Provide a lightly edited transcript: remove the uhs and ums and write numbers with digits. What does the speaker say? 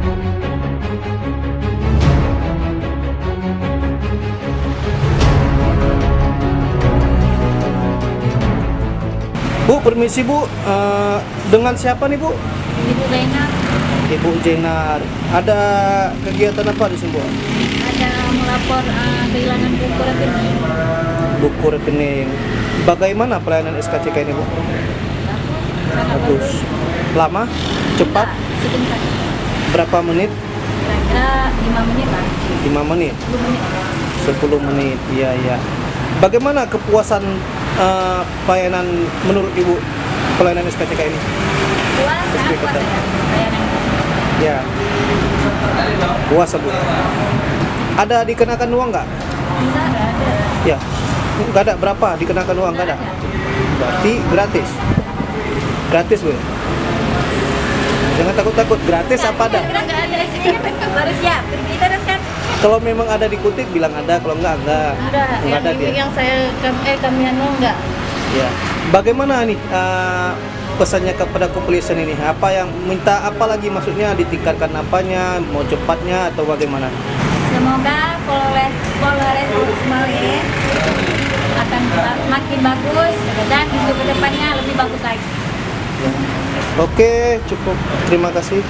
Bu, permisi Bu, dengan siapa nih Bu? Ibu Lena Ibu Jenar. Ada kegiatan apa di sini Bu? ada melapor kehilangan buku rekening. Buku rekening. Bagaimana pelayanan SKCK ini Bu? Bagus. Lama? Cepat? Enggak, sebentar. Berapa menit? Kira-kira 5 menit lah. 5 menit? 10 menit. 10 menit, iya iya. Bagaimana kepuasan pelayanan menurut Ibu pelayanan SKCK ini? Puas, sangat puas ya. Layanan. Ya. Puas Bu. Ada dikenakan uang nggak? Enggak ada. Ya. Nggak ada, berapa dikenakan uang? Nggak ada. Berarti gratis. Gratis Bu. Jangan takut-takut, gratis apa ada? Enggak ada sih. Harus siap. Kita harus kan. Kalau memang ada dikutip bilang ada, kalau enggak. Nggak ada dia. Yang saya kami enggak. Ya. Bagaimana nih pesannya kepada kepolisian ini? Apa yang minta apa lagi, maksudnya ditingkatkan apanya, mau cepatnya atau bagaimana? Semoga Polres Male akan makin bagus dan untuk kedepannya lebih bagus lagi. Oke, cukup. Terima kasih.